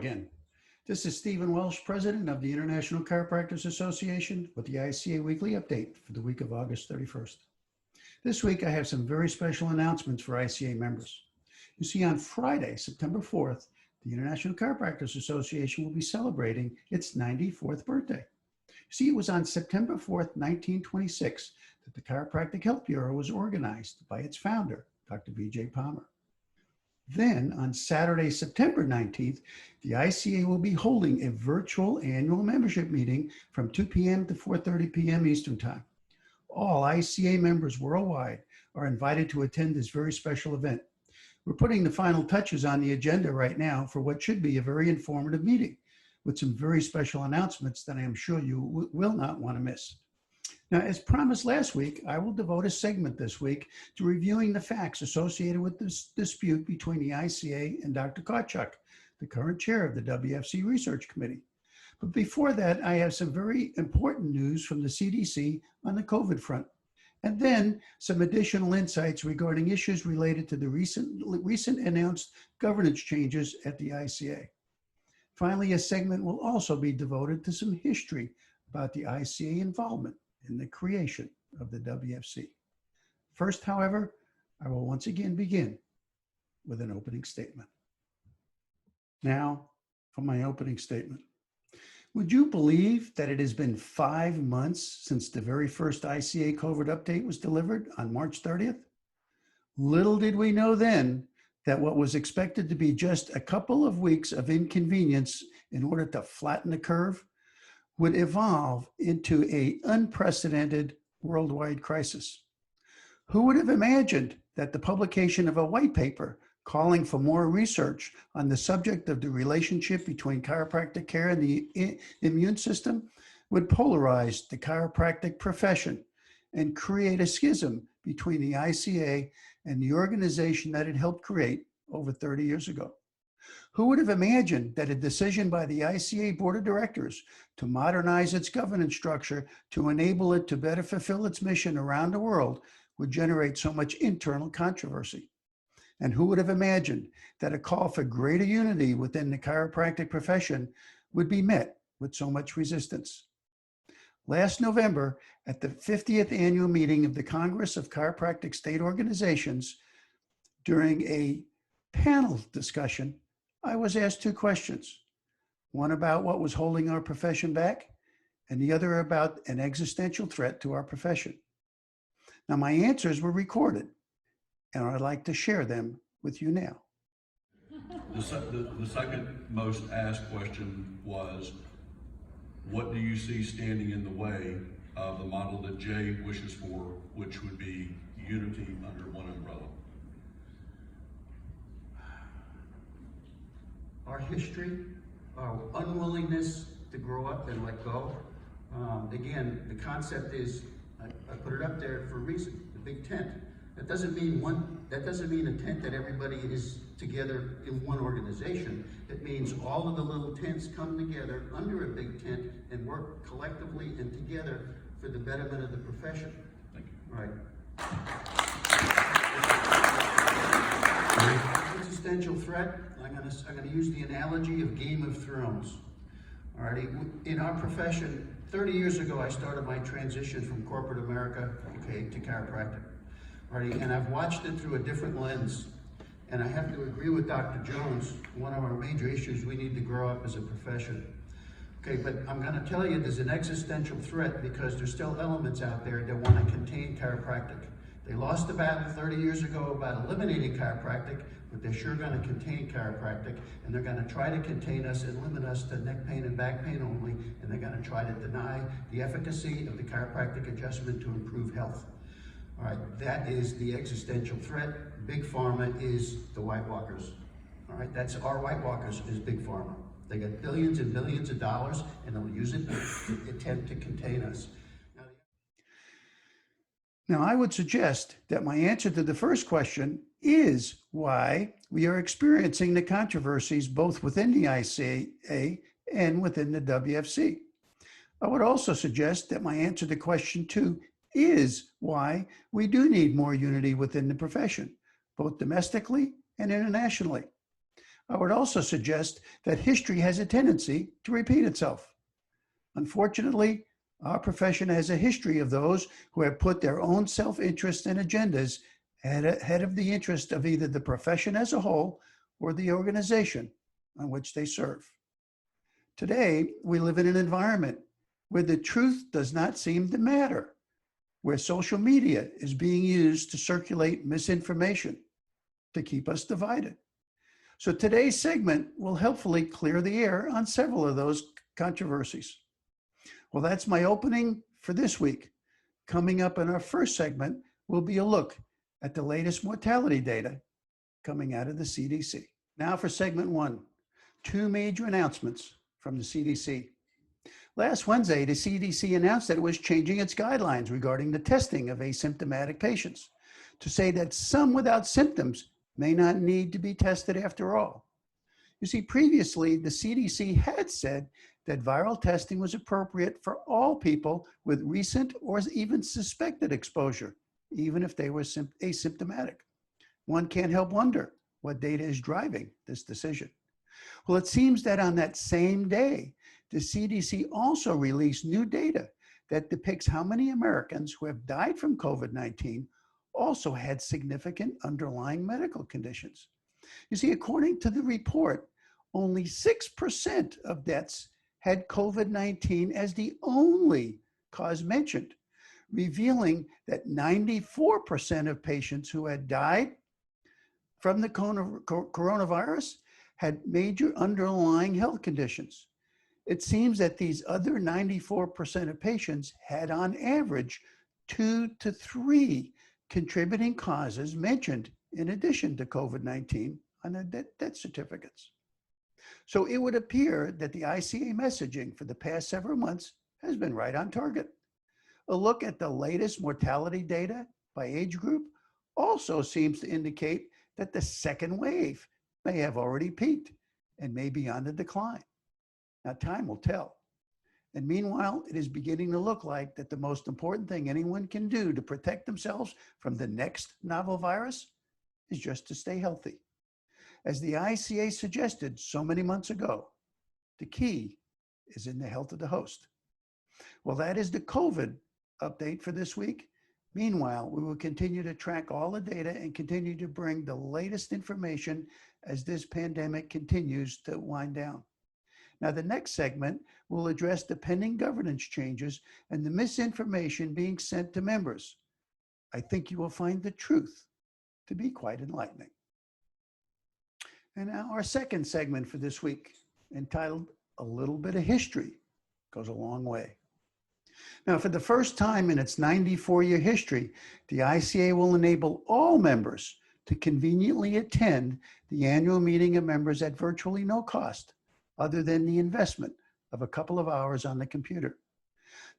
again. This is Stephen Welsh, President of the International Chiropractors Association with the ICA Weekly Update for the week of August 31st. This week, I have some very special announcements for ICA members. You see, on Friday, September 4th, the International Chiropractors Association will be celebrating its 94th birthday. You see, it was on September 4th, 1926, that the Chiropractic Health Bureau was organized by its founder, Dr. B.J. Palmer. Then, on Saturday, September 19th, the ICA will be holding a virtual annual membership meeting from 2 p.m. to 4:30 p.m. Eastern Time. All ICA members worldwide are invited to attend this very special event. We're putting the final touches on the agenda right now for what should be a very informative meeting with some very special announcements that I am sure you will not want to miss. Now, as promised last week, I will devote a segment this week to reviewing the facts associated with this dispute between the ICA and Dr. Kochuk, the current chair of the WFC Research Committee. But before that, I have some very important news from the CDC on the COVID front, and then some additional insights regarding issues related to the recent announced governance changes at the ICA. Finally, a segment will also be devoted to some history about the ICA involvement in the creation of the WFC. First, however, I will once again begin with an opening statement. Now, for my opening statement. Would you believe that it has been 5 months since the very first ICA COVID update was delivered on March 30th? Little did we know then that what was expected to be just a couple of weeks of inconvenience in order to flatten the curve would evolve into an unprecedented worldwide crisis. Who would have imagined that the publication of a white paper calling for more research on the subject of the relationship between chiropractic care and the immune system would polarize the chiropractic profession and create a schism between the ICA and the organization that it helped create over 30 years ago? Who would have imagined that a decision by the ICA Board of Directors to modernize its governance structure to enable it to better fulfill its mission around the world would generate so much internal controversy? And who would have imagined that a call for greater unity within the chiropractic profession would be met with so much resistance? Last November, at the 50th annual meeting of the Congress of Chiropractic State Organizations, during a panel discussion, I was asked two questions, one about what was holding our profession back, and the other about an existential threat to our profession. Now, my answers were recorded, and I'd like to share them with you now. The second most asked question was, what do you see standing in the way of the model that Jay wishes for, which would be unity under one umbrella? Our history, our unwillingness to grow up and let go. Again, the concept is, I put it up there for a reason, the big tent. That doesn't mean a tent that everybody is together in one organization. It means all of the little tents come together under a big tent and work collectively and together for the betterment of the profession. Thank you. All right. Existential threat, I'm gonna use the analogy of Game of Thrones. All right, in our profession, 30 years ago, I started my transition from corporate America, to chiropractic. All right, and I've watched it through a different lens. And I have to agree with Dr. Jones, one of our major issues, we need to grow up as a profession. Okay, but I'm gonna tell you there's an existential threat because there's still elements out there that wanna contain chiropractic. They lost the battle 30 years ago about eliminating chiropractic, but they're sure gonna contain chiropractic, and they're gonna try to contain us and limit us to neck pain and back pain only, and they're gonna try to deny the efficacy of the chiropractic adjustment to improve health. All right, that is the existential threat. Big Pharma is the White Walkers. All right, that's our White Walkers is Big Pharma. They got billions and billions of dollars, and they'll use it to attempt to contain us. Now, I would suggest that my answer to the first question is why we are experiencing the controversies both within the ICA and within the WFC. I would also suggest that my answer to question 2 is why we do need more unity within the profession, both domestically and internationally. I would also suggest that history has a tendency to repeat itself. Unfortunately, our profession has a history of those who have put their own self-interest and agendas ahead of the interest of either the profession as a whole or the organization on which they serve. Today, we live in an environment where the truth does not seem to matter, where social media is being used to circulate misinformation to keep us divided. So today's segment will helpfully clear the air on several of those controversies. Well, that's my opening for this week. Coming up in our first segment will be a look at the latest mortality data coming out of the CDC. Now for segment one, two major announcements from the CDC. Last Wednesday, the CDC announced that it was changing its guidelines regarding the testing of asymptomatic patients to say that some without symptoms may not need to be tested after all. You see, previously, the CDC had said that viral testing was appropriate for all people with recent or even suspected exposure, even if they were asymptomatic. One can't help wonder what data is driving this decision. Well, it seems that on that same day, the CDC also released new data that depicts how many Americans who have died from COVID-19 also had significant underlying medical conditions. You see, according to the report, only 6% of deaths had COVID-19 as the only cause mentioned, revealing that 94% of patients who had died from the coronavirus had major underlying health conditions. It seems that these other 94% of patients had on average 2 to 3 contributing causes mentioned in addition to COVID-19 on their death certificates. So it would appear that the ICA messaging for the past several months has been right on target. A look at the latest mortality data by age group also seems to indicate that the second wave may have already peaked and may be on the decline. Now, time will tell. And meanwhile, it is beginning to look like that the most important thing anyone can do to protect themselves from the next novel virus is just to stay healthy. As the ICA suggested so many months ago, the key is in the health of the host. Well, that is the COVID update for this week. Meanwhile, we will continue to track all the data and continue to bring the latest information as this pandemic continues to wind down. Now, the next segment will address the pending governance changes and the misinformation being sent to members. I think you will find the truth to be quite enlightening. And now our second segment for this week, entitled A Little Bit of History, goes a long way. Now, for the first time in its 94-year history, the ICA will enable all members to conveniently attend the annual meeting of members at virtually no cost, other than the investment of a couple of hours on the computer.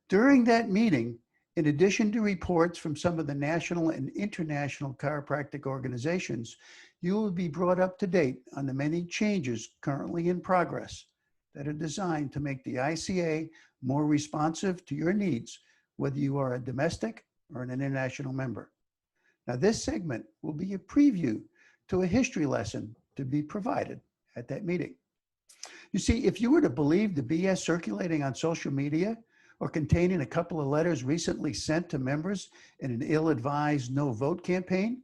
During that meeting, in addition to reports from some of the national and international chiropractic organizations, you will be brought up to date on the many changes currently in progress that are designed to make the ICA more responsive to your needs, whether you are a domestic or an international member. Now, this segment will be a preview to a history lesson to be provided at that meeting. You see, if you were to believe the BS circulating on social media or containing a couple of letters recently sent to members in an ill-advised no vote campaign,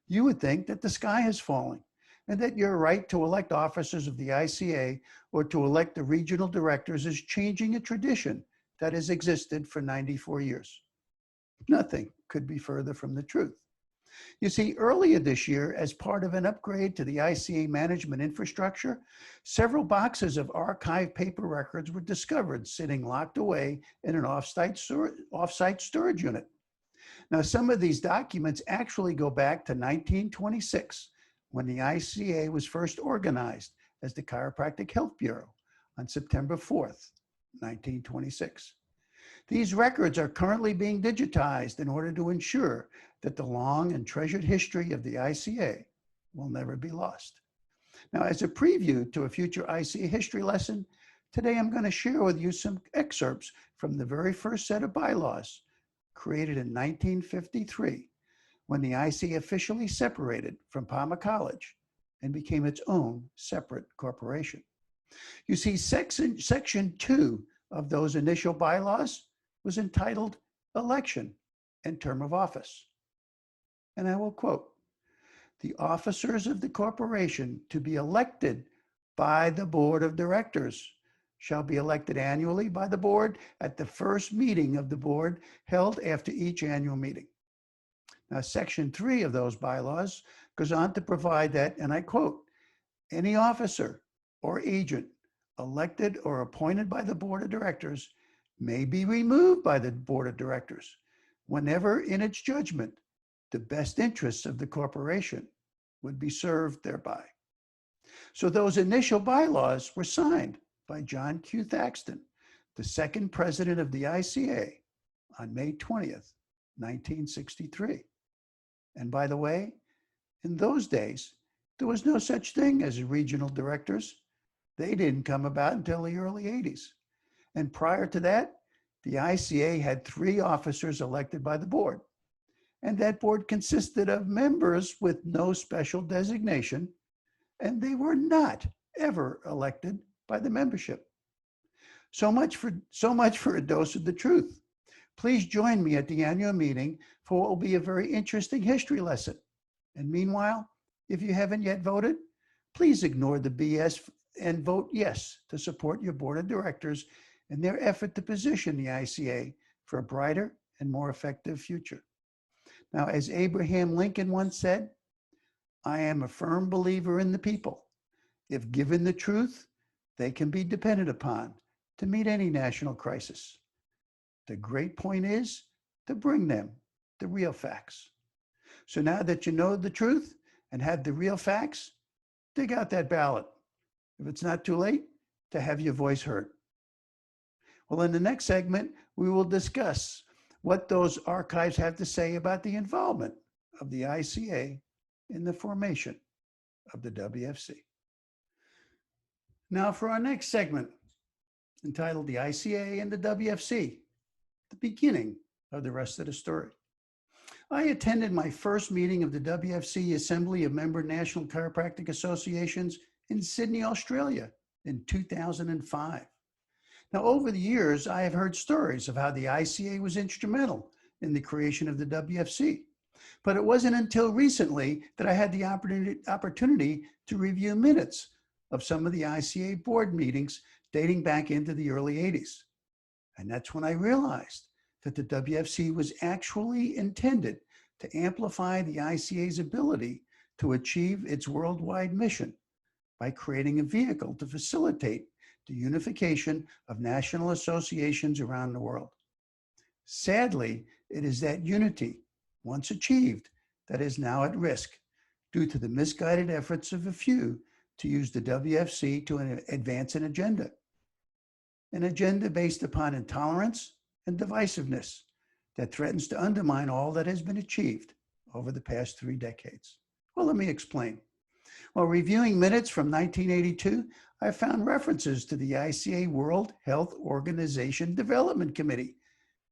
you would think that the sky is falling and that your right to elect officers of the ICA or to elect the regional directors is changing a tradition that has existed for 94 years. Nothing could be further from the truth. You see, earlier this year, as part of an upgrade to the ICA management infrastructure, several boxes of archived paper records were discovered sitting locked away in an off-site storage unit. Now, some of these documents actually go back to 1926, when the ICA was first organized as the Chiropractic Health Bureau on September 4th, 1926. These records are currently being digitized in order to ensure that the long and treasured history of the ICA will never be lost. Now, as a preview to a future ICA history lesson, today I'm going to share with you some excerpts from the very first set of bylaws created in 1953, when the ICA officially separated from Palmer College and became its own separate corporation. You see, section 2 of those initial bylaws was entitled Election and Term of Office. And I will quote, "The officers of the corporation to be elected by the board of directors shall be elected annually by the board at the first meeting of the board held after each annual meeting." Now, section 3 of those bylaws goes on to provide that, and I quote, "Any officer or agent elected or appointed by the board of directors may be removed by the board of directors whenever in its judgment the best interests of the corporation would be served thereby." So those initial bylaws were signed by John Q. Thaxton, the second president of the ICA, on May 20th, 1963. And by the way, in those days, there was no such thing as regional directors. They didn't come about until the early 80s. And prior to that, the ICA had 3 officers elected by the board. And that board consisted of members with no special designation, and they were not ever elected by the membership. So much for a dose of the truth. Please join me at the annual meeting for what will be a very interesting history lesson. And meanwhile, if you haven't yet voted, please ignore the BS and vote yes to support your board of directors in their effort to position the ICA for a brighter and more effective future. Now, as Abraham Lincoln once said, "I am a firm believer in the people. If given the truth, they can be depended upon to meet any national crisis. The great point is to bring them the real facts." So now that you know the truth and have the real facts, dig out that ballot. If it's not too late, to have your voice heard. Well, in the next segment, we will discuss what those archives have to say about the involvement of the ICA in the formation of the WFC. Now for our next segment, entitled "The ICA and the WFC, the beginning of the rest of the story." I attended my first meeting of the WFC Assembly of Member National Chiropractic Associations in Sydney, Australia in 2005. Now, over the years, I have heard stories of how the ICA was instrumental in the creation of the WFC. But it wasn't until recently that I had the opportunity to review minutes of some of the ICA board meetings dating back into the early 80s. And that's when I realized that the WFC was actually intended to amplify the ICA's ability to achieve its worldwide mission by creating a vehicle to facilitate the unification of national associations around the world. Sadly, it is that unity, once achieved, that is now at risk due to the misguided efforts of a few to use the WFC to advance an agenda based upon intolerance and divisiveness that threatens to undermine all that has been achieved over the past 3 decades. Well, let me explain. While reviewing minutes from 1982, I found references to the ICA World Health Organization Development Committee,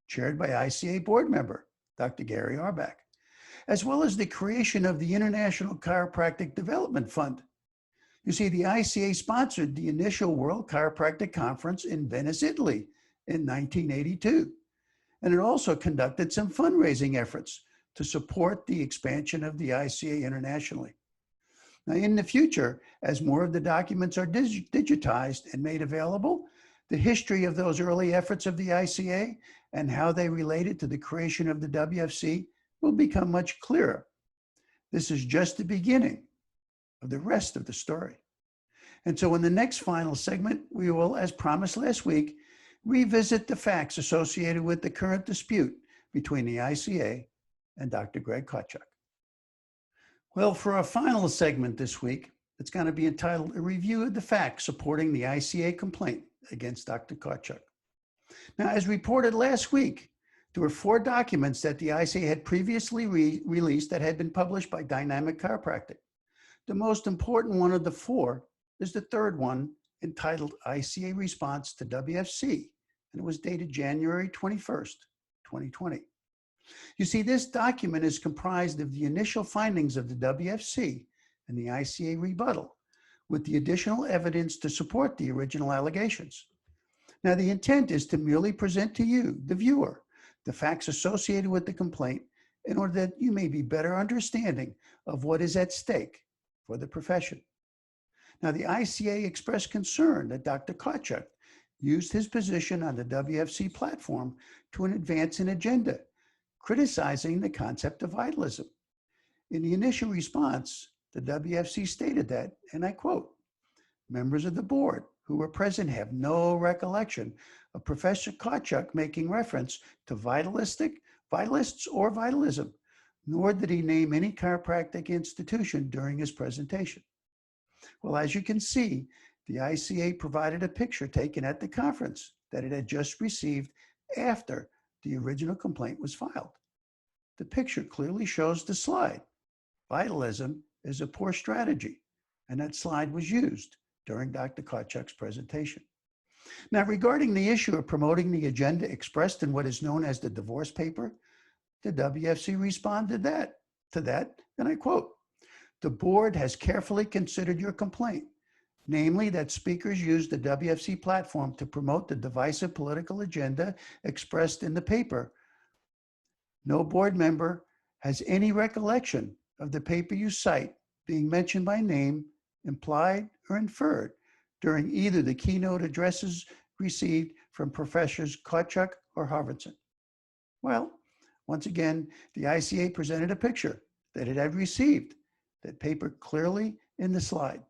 chaired by ICA board member, Dr. Gary Arbach, as well as the creation of the International Chiropractic Development Fund. You see, the ICA sponsored the initial World Chiropractic Conference in Venice, Italy in 1982. And it also conducted some fundraising efforts to support the expansion of the ICA internationally. Now, in the future, as more of the documents are digitized and made available, the history of those early efforts of the ICA and how they related to the creation of the WFC will become much clearer. This is just the beginning of the rest of the story. And so in the next final segment, we will, as promised last week, revisit the facts associated with the current dispute between the ICA and Dr. Greg Kotchuk. Well, for our final segment this week, it's going to be entitled "A Review of the Facts Supporting the ICA Complaint Against Dr. Kotchuk." Now, as reported last week, there were 4 documents that the ICA had previously released that had been published by Dynamic Chiropractic. The most important one of the 4 is the third one, entitled ICA Response to WFC, and it was dated January 21st, 2020. You see, this document is comprised of the initial findings of the WFC and the ICA rebuttal with the additional evidence to support the original allegations. Now, the intent is to merely present to you, the viewer, the facts associated with the complaint in order that you may be better understanding of what is at stake for the profession. Now, the ICA expressed concern that Dr. Kotchuk used his position on the WFC platform to advance an agenda, criticizing the concept of vitalism. In the initial response, the WFC stated that, and I quote, "Members of the board who were present have no recollection of Professor Kotchuk making reference to vitalists or vitalism, nor did he name any chiropractic institution during his presentation." Well, as you can see, the ICA provided a picture taken at the conference that it had just received after the original complaint was filed. The picture clearly shows the slide. Vitalism is a poor strategy, and that slide was used during Dr. Kotchuk's presentation. Now, regarding the issue of promoting the agenda expressed in what is known as the divorce paper, the WFC responded to that, and I quote, "The board has carefully considered your complaint, namely that speakers used the WFC platform to promote the divisive political agenda expressed in the paper. No board member has any recollection of the paper you cite being mentioned by name, implied, or inferred during either the keynote addresses received from Professors Kotchuk or Harvardson." Well, once again, the ICA presented a picture that it had received that paper clearly in the slide.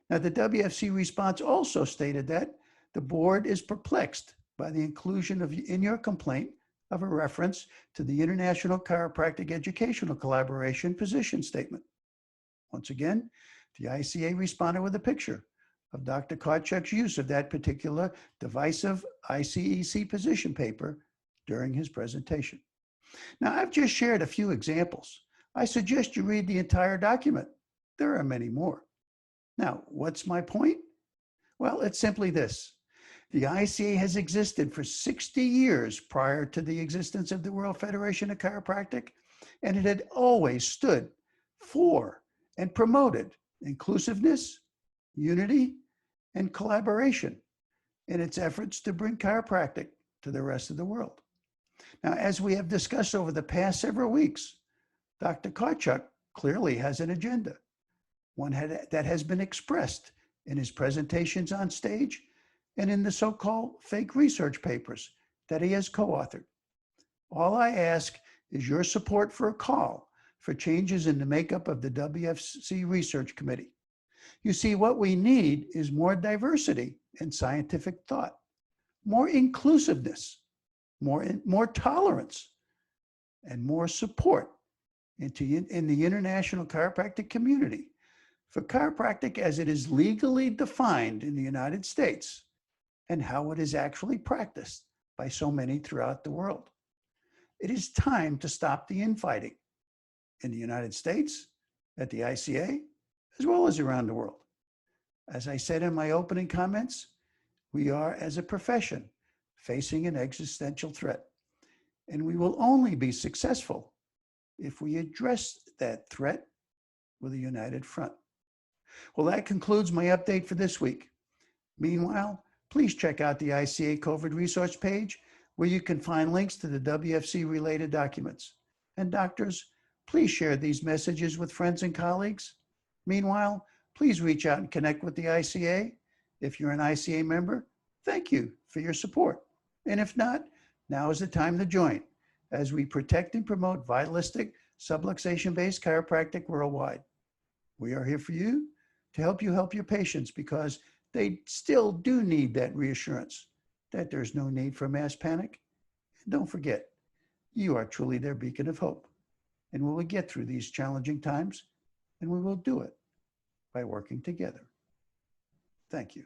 Now, the WFC response also stated that the board is perplexed by the inclusion in your complaint of a reference to the International Chiropractic Educational Collaboration position statement. Once again, the ICA responded with a picture of Dr. Kotchuk's use of that particular divisive ICEC position paper during his presentation. Now, I've just shared a few examples. I suggest you read the entire document. There are many more. Now, what's my point? Well, it's simply this. The ICA has existed for 60 years prior to the existence of the World Federation of Chiropractic, and it had always stood for and promoted inclusiveness, unity, and collaboration in its efforts to bring chiropractic to the rest of the world. Now, as we have discussed over the past several weeks, Dr. Kotchuk clearly has an agenda, one that has been expressed in his presentations on stage and in the so-called fake research papers that he has co-authored. All I ask is your support for a call for changes in the makeup of the WFC Research Committee. You see, what we need is more diversity in scientific thought, more inclusiveness, more tolerance, and more support in the international chiropractic community for chiropractic as it is legally defined in the United States and how it is actually practiced by so many throughout the world. It is time to stop the infighting in the United States, at the ICA, as well as around the world. As I said in my opening comments, we are, as a profession, facing an existential threat, and we will only be successful if we address that threat with a united front. Well, that concludes my update for this week. Meanwhile, please check out the ICA COVID resource page where you can find links to the WFC related documents. And doctors, please share these messages with friends and colleagues. Meanwhile, please reach out and connect with the ICA. If you're an ICA member, thank you for your support. And if not, now is the time to join as we protect and promote vitalistic, subluxation-based chiropractic worldwide. We are here for you to help you help your patients because they still do need that reassurance that there's no need for mass panic. And don't forget, you are truly their beacon of hope. And we will get through these challenging times, and we will do it by working together. Thank you.